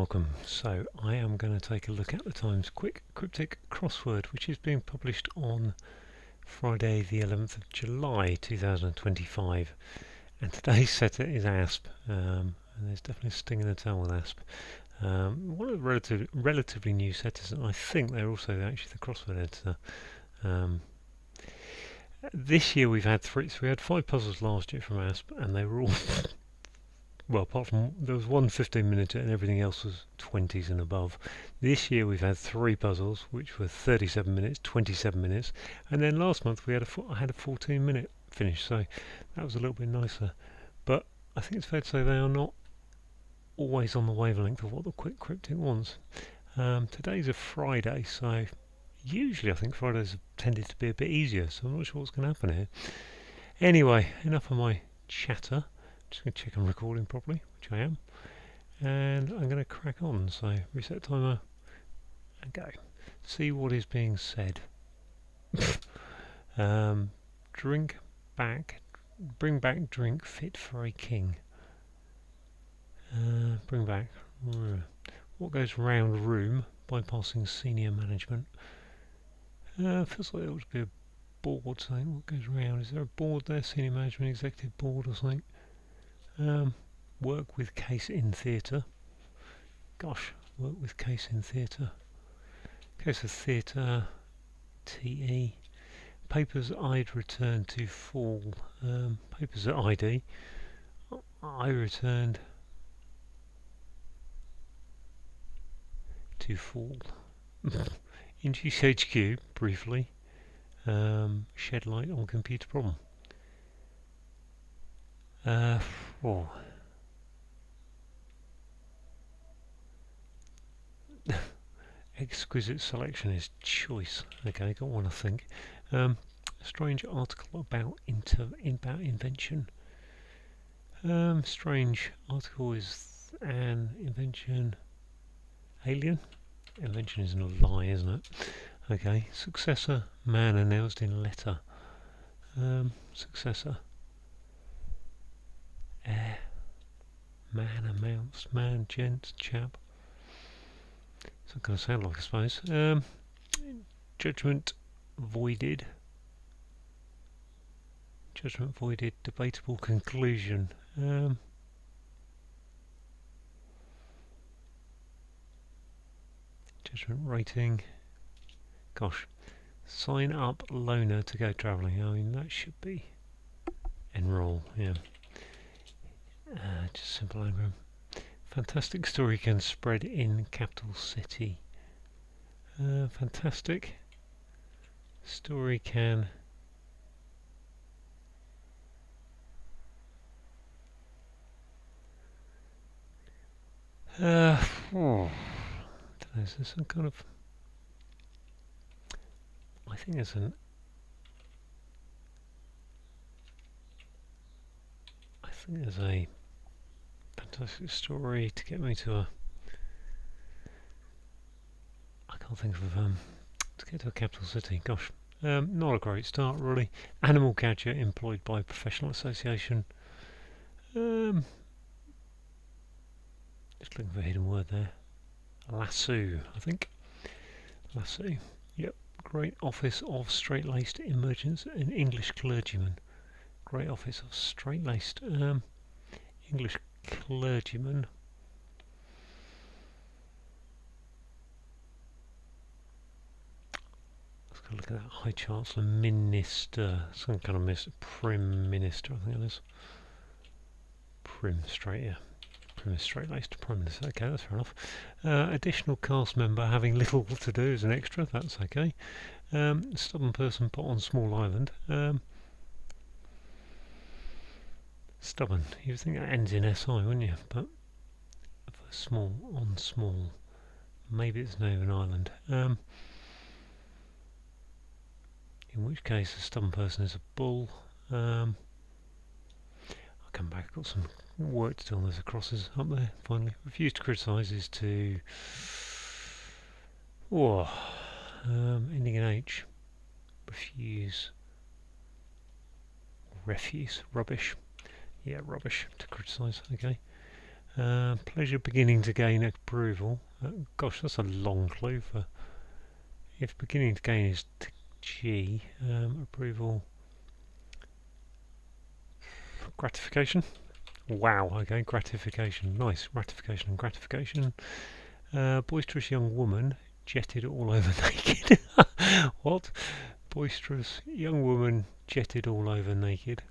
welcome. So I am going to take a look at the Times quick cryptic crossword, which is being published on Friday the 11th of July 2025, and today's setter is ASP, and there's definitely a sting in the tail with ASP. One of the relatively new setters, and I think they're also actually the crossword editor. This year we've had three, so we had 5 puzzles last year from ASP, and they were all well, apart from there was one 15-minute and everything else was 20s and above. This year we've had 3 puzzles, which were 37 minutes, 27 minutes, and then last month we had I had a 14-minute finish, so that was a little bit nicer. But I think it's fair to say they are not always on the wavelength of what the quick cryptic wants. Today's a Friday, so usually I think Fridays have tended to be a bit easier, so I'm not sure what's going to happen here. Anyway, enough of my chatter. Just going to check I'm recording properly, which I am, and I'm going to crack on. So reset timer and go. See what is being said. Bring back drink fit for a king. Bring back. What goes round room, bypassing senior management. Feels like there ought to be a board saying what goes round. Is there a board there? Senior management, executive board or something? Work with case in theatre. Gosh, work with case in theatre. Case of theatre. TE. Papers I'd return to fall. Papers at ID. I returned to fall. Induce HQ, briefly. Shed light on computer problem. Exquisite selection is choice. Okay, got one I think. Strange article about invention. Strange article is an invention. Alien? Invention isn't a lie, isn't it? Okay, successor man announced in letter. Successor. Man announced, man, gent, chap. It's not going to sound like, I suppose. Judgment voided. Judgment voided, debatable conclusion. Judgment rating. Gosh. Sign up loaner to go travelling. I mean, that should be enroll, yeah. Just simple anagram. Fantastic story can spread in capital city. Fantastic story can don't know, is there some kind of I think there's a fantastic story to get me to I can't think of to get to a capital city. Gosh, not a great start really. Animal catcher employed by professional association. Just looking for a hidden word there. Lasso, I think. Lasso. Yep. Great office of straight-laced emergence and English clergyman. Great office of straight-laced English clergyman. Let's go look at that. High Chancellor Minister. Some kind of Prim Minister, I think it is. Prim straight, yeah. Prim is straight-laced. Prime Minister. Okay, that's fair enough. Additional cast member having little to do as an extra. That's okay. Stubborn person put on small island. Stubborn. You'd think that ends in SI, wouldn't you? But for small on small, maybe it's the name of an island. In which case, a stubborn person is a bull. I'll come back. I've got some work to do on those crosses up there. Finally, refuse to criticise is to. Ending in H. Refuse. Refuse. Rubbish. Yeah, rubbish to criticise. Okay. Pleasure beginning to gain approval. Gosh, that's a long clue for if beginning to gain is G. Approval. Gratification. Wow, okay, gratification. Nice, ratification and gratification. Boisterous young woman jetted all over naked. What? Boisterous young woman jetted all over naked.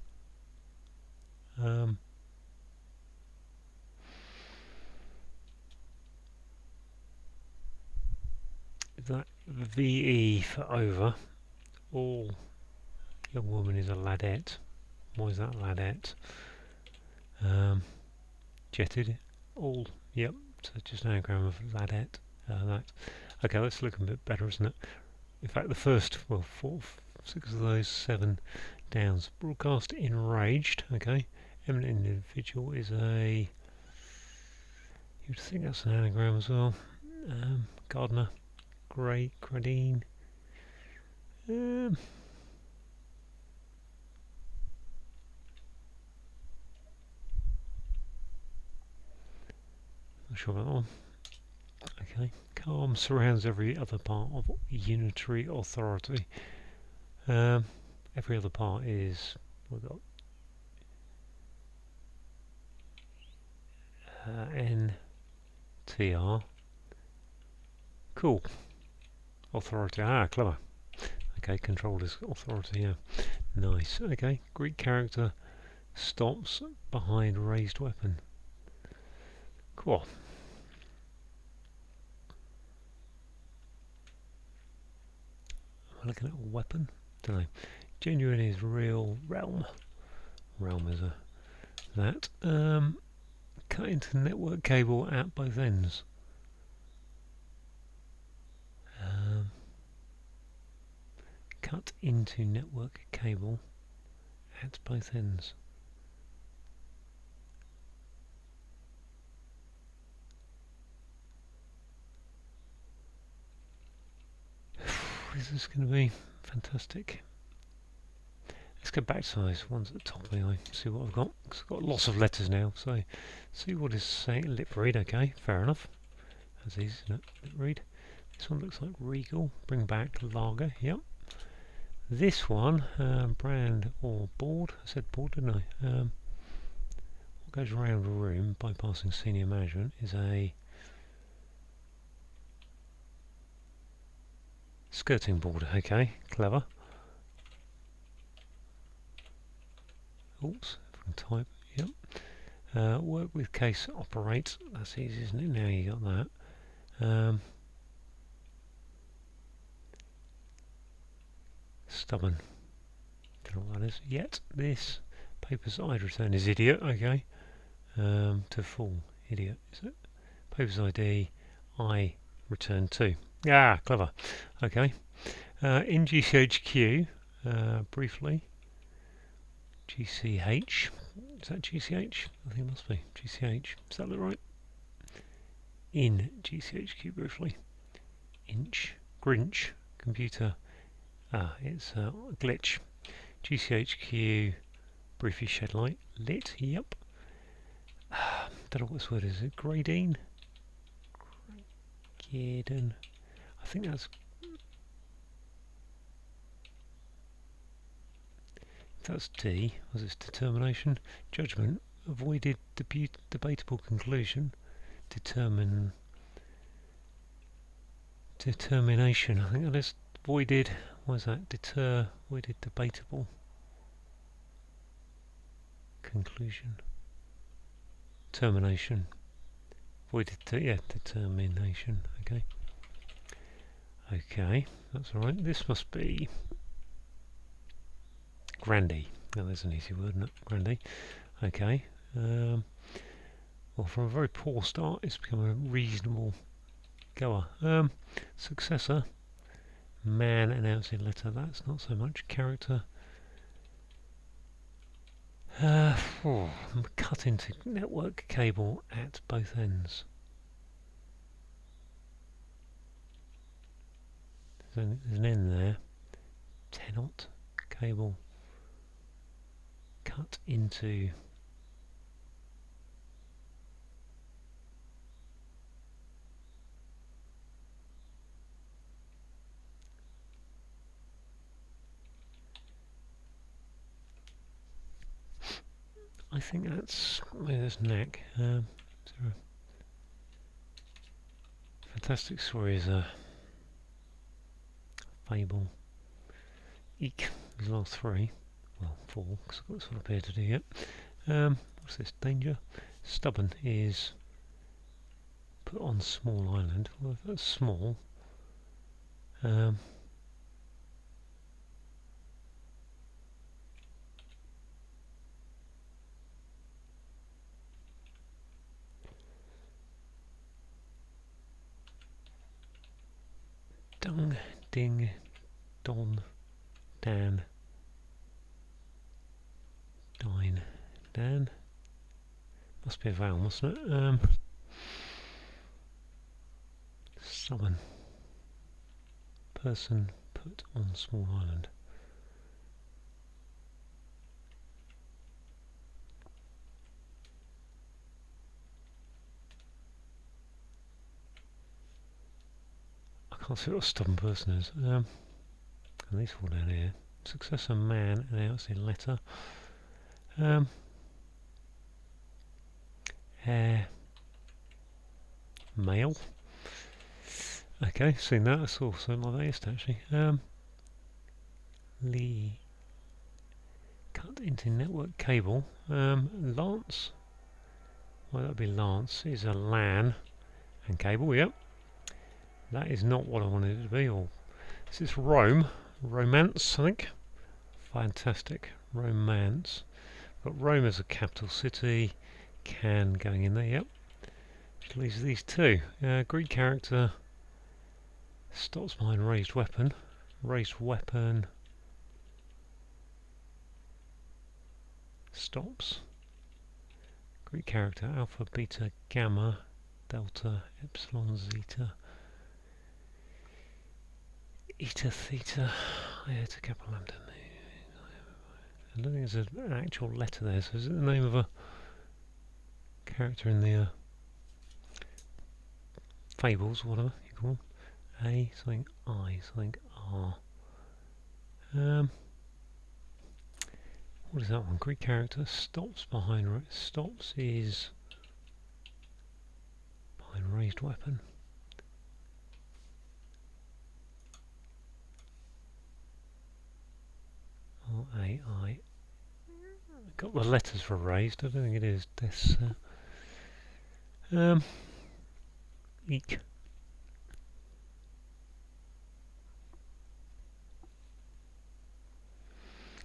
Is that VE for over? All young woman is a ladette. Why is that ladette? Jetted. All. Yep. So just an anagram of ladette. That. Okay, that's looking a bit better, isn't it? In fact, the first, well, 6 of those, 7 downs. Broadcast enraged. Okay. Eminent individual is a. You'd think that's an anagram as well. Gardener. Gradine. Not sure about that one. Okay. Calm surrounds every other part of unitary authority. Every other part is we've got NTR. Cool. Authority. Ah, clever. Okay, control is authority. Yeah, nice. Okay, Greek character stops behind raised weapon. Cool. Am I looking at a weapon? Don't know. Genuine is real. Realm. Realm is a that. Cut into network cable at both ends. Cut into network cable at both ends. This is going to be fantastic. Let's go back to those ones at the top anyway, see what I've got. Cause I've got lots of letters now, so see what it's saying. Lip read, okay, fair enough. That's easy, isn't it? Lip read. This one looks like regal. Bring back lager, yep. This one, brand or board. I said board, didn't I? What goes around a room, bypassing senior management, is a skirting board, okay, clever. Oops, from type, yep. Work with case operate, that's easy, isn't it? Now you got that. Stubborn, don't know what that is yet. This papers I'd return is idiot, okay. To full idiot, is it? Papers ID I return to. Ah, clever. Okay. In GCHQ, briefly, GCH. Is that GCH? I think it must be GCH. Does that look right? In GCHQ, briefly. Inch. Grinch. Computer. Ah, it's a glitch. GCHQ, briefly shed light. Lit. Yep. Don't know what this word is. Is it gradine? Gradine. I think that's. That's D. Was this determination? Judgment. Avoided debatable conclusion. Determination. I think that is voided. What is that? Voided debatable conclusion. Termination. Voided. Determination. Okay. Okay, that's all right. This must be Grandy. Oh, there's an easy word, isn't it? Grandy. Okay. Well, from a very poor start, it's become a reasonable goer. Successor. Man announcing letter. That's not so much. Character. Cut into network cable at both ends. There's an N there. Tenant cable. Cut into I think that's knack. Fantastic story is a fable. Eek. These last three. Well, four, because I've got this one up here to do yet. What's this? Danger. Stubborn is put on small island. Well, if that's small. Dung, ding, don, dan, dine, dan. Must be a vowel, mustn't it? Stubborn. Person put on small island. I can't see what a stubborn person is. And these four down here. Successor man, and now it's in letter. Male. Okay, seen that. I saw something like that yesterday actually. Lee. Cut into network cable. Lance. Well, that'd be Lance. Is a LAN and cable. Yep. That is not what I wanted it to be. Or this is Rome. Romance, I think. Fantastic. Romance. But Rome is a capital city. Can going in there. Yep. Which leaves these two. Greek character. Stops behind raised weapon. Raised weapon. Stops. Greek character. Alpha, beta, gamma, delta, epsilon, zeta. Eta, theta, iota, kappa, lambda. I don't think there's an actual letter there, so is it the name of a character in the fables, whatever you call them? A, something I, something R. What is that one? Greek character, stops behind, stops is behind raised weapon. R-A-I. Got the letters for raised, I don't think it is. This, eek.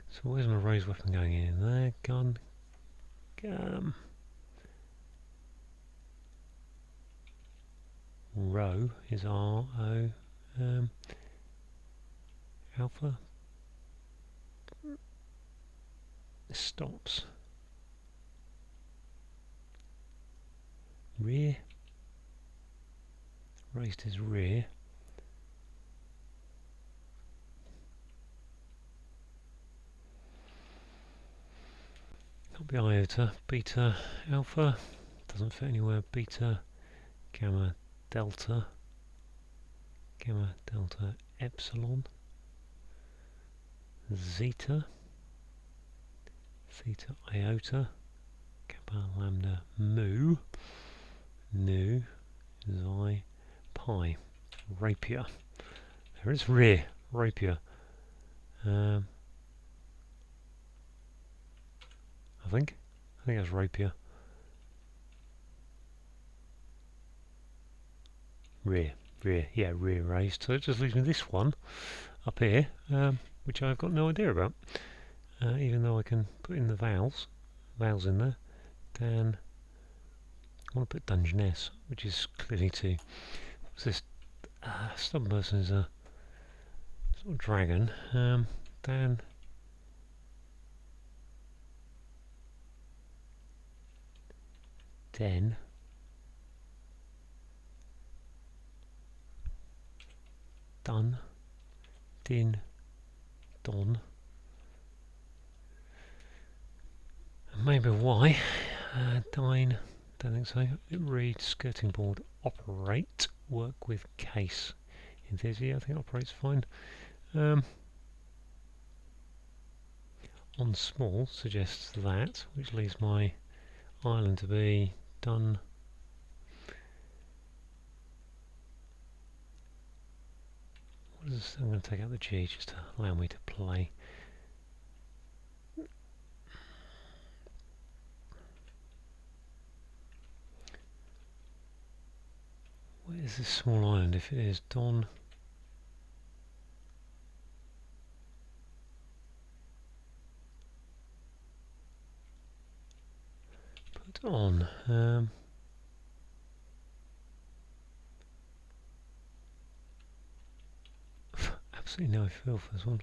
So where's my raised weapon going in there? Gun. Row is R-O. Alpha. Stops. Rear. Raised is rear. Can't be iota. Beta, alpha. Doesn't fit anywhere. Beta, gamma, delta. Gamma, delta, epsilon. Zeta. Theta, iota. Kappa, lambda, mu. Nu, xi, pi. Rapier. There is rear. Rapier. I think that's rapier. Rear, yeah, rear raised. So it just leaves me this one up here, which I've got no idea about. Even though I can put in the vowels in there. Dan, I want to put Dungeness, which is clearly to. What's this? Stubborn person is a sort of dragon. Dan. Den. Dun. Din. Don. And maybe why. Dine. Don't think so. It reads skirting board operate. Work with case. In theory, I think operate's fine. on small suggests that, which leaves my island to be done. What is this? I'm going to take out the G just to allow me to play. Where is this small island? If it is Don. Put on. Absolutely no feel for this one.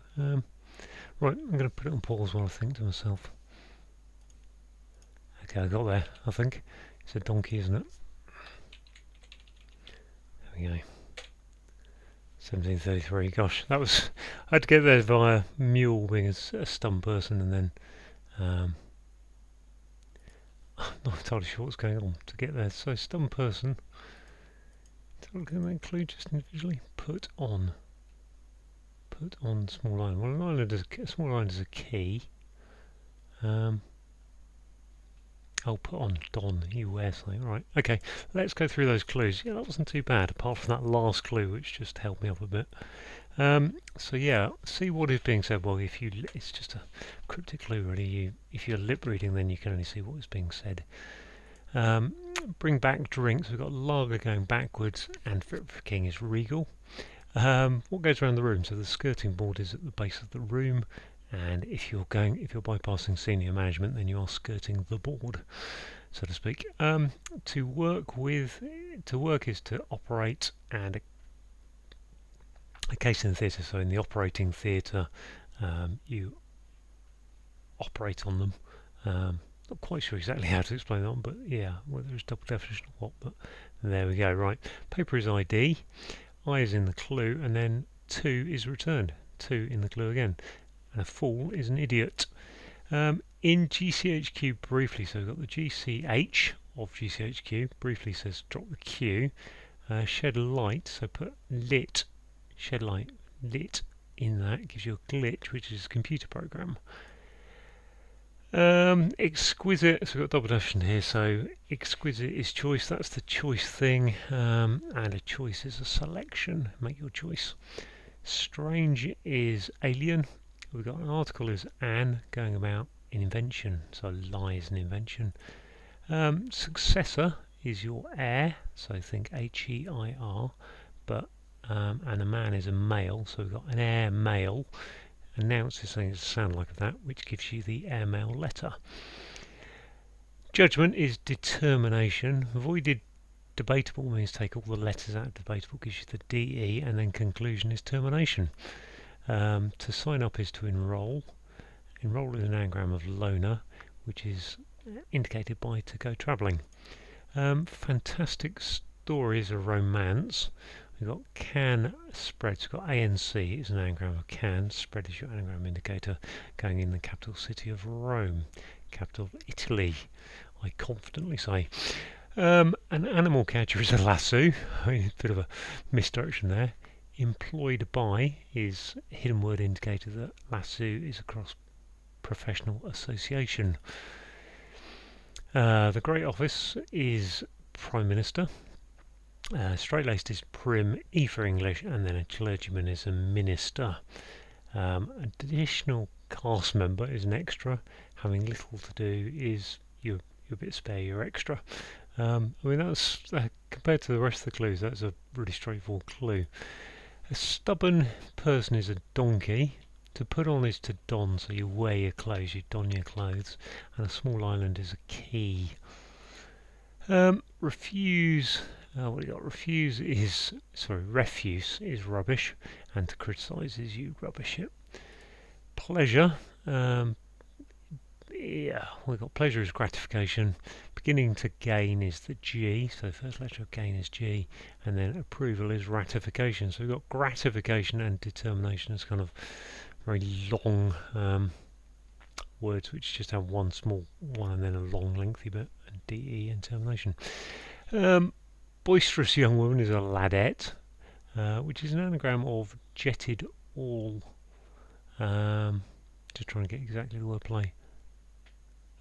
Right, I'm going to put it on pause while I think to myself. Okay, I got there, I think. It's a donkey, isn't it? There we go. 1733. Gosh, that was... I had to get there via mule being a stun person, and then... I'm not entirely sure what's going on to get there. So, stun person... Can I include just individually? Put on small island. Well, an island is a small island is a key. I'll put on Don US. Right, okay, let's go through those clues. Yeah, that wasn't too bad, apart from that last clue, which just helped me up a bit. So yeah, see what is being said. Well, it's just a cryptic clue, really. If you're lip reading, then you can only see what is being said. Bring back drinks. We've got lager going backwards, and for king is regal. What goes around the room? So the skirting board is at the base of the room, and if you're bypassing senior management, then you are skirting the board, so to speak. To work is to operate, and a case in the theatre. So in the operating theatre, you operate on them. Not quite sure exactly how to explain that one, but yeah, whether it's double definition or what. But there we go. Right, paper is ID. I is in the clue, and then 2 is returned. 2 in the clue again. And a fool is an idiot. In GCHQ briefly, so we've got the GCH of GCHQ, briefly says drop the Q. Shed light, so put lit, shed light, lit in that, gives you a glitch, which is a computer program. Exquisite, so we've got double definition here, so exquisite is choice, that's the choice thing, and a choice is a selection, make your choice. Strange is alien, we've got an article is an, going about an invention, so lie is an invention. Successor is your heir, so think H-E-I-R, but and a man is a male, so we've got an heir male. Announce is something that sounds like that, which gives you the airmail letter. Judgment is determination. Avoided debatable means take all the letters out of debatable, gives you the DE, and then conclusion is termination. To sign up is to enroll. Enroll is an anagram of loner, which is indicated by to go travelling. Fantastic stories of romance. We've got can spreads. We've got ANC is an anagram of can. Spread is your anagram indicator going in the capital city of Rome. Capital of Italy, I confidently say. An animal catcher is a lasso. A bit of a misdirection there. Employed by is a hidden word indicator that lasso is a cross-professional association. The Great Office is Prime Minister. Straight-laced is prim, E for English, and then a clergyman is a minister. Additional cast member is an extra. Having little to do is you're a bit spare, you're extra. I mean, that's compared to the rest of the clues, that's a really straightforward clue. A stubborn person is a donkey. To put on is to don, so you wear your clothes, you don your clothes. And a small island is a key. Refuse. What do you got? Refuse is rubbish, and to criticise is you rubbish it. Pleasure. Yeah, we've got pleasure is gratification. Beginning to gain is the G, so the first letter of gain is G, and then approval is ratification. So we've got gratification and determination as kind of very long words which just have one small one and then a long lengthy bit, and DE and termination. Boisterous young woman is a ladette, which is an anagram of jetted all. Just trying to get exactly the wordplay.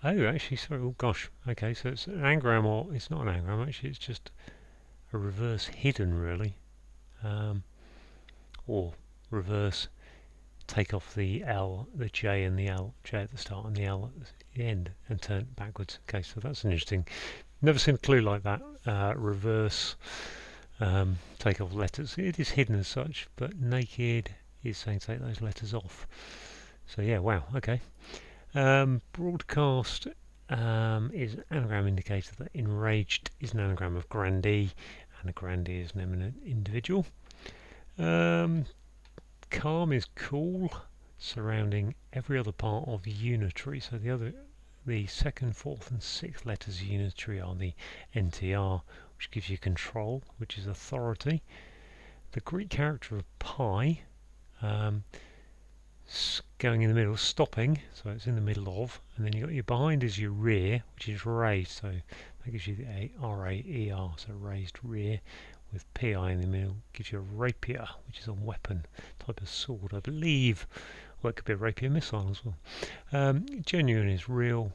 Oh, actually, sorry. Oh gosh. Okay, so it's an anagram, or it's not an anagram. Actually, it's just a reverse hidden, really, or reverse. Take off the L, the J and the L, J at the start and the L at the end, and turn it backwards. Okay, so that's an interesting. Never seen a clue like that. Reverse. Take off letters. It is hidden as such, but naked is saying take those letters off. So yeah, wow. Okay. Broadcast is an anagram indicator that enraged is an anagram of grandee, and a grandee is an eminent individual. Calm is cool, surrounding every other part of unitary. So the second, fourth, and sixth letters of unitary are the NTR, which gives you control, which is authority. The Greek character of pi, going in the middle, stopping, so it's in the middle of, and then you got your behind is your rear, which is raised, so that gives you the R-A-E-R, so raised rear, with PI in the middle, gives you a rapier, which is a weapon, type of sword, I believe. Well, it could be a rapier missile as well. Genuine is real.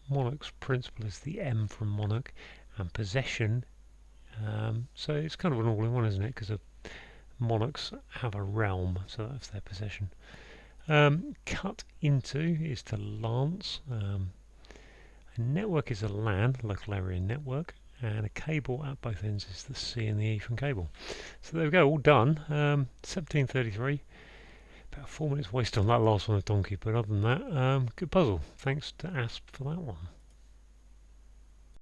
Monarch's principle is the M from monarch, and possession. So it's kind of an all-in-one, isn't it? Because monarchs have a realm, so that's their possession. Cut into is to lance. A network is a LAN, local area network, and a cable at both ends is the C and the E from cable. So there we go, all done. 1733. About 4 minutes wasted on that last one of Donkey, but other than that, good puzzle. Thanks to Asp for that one.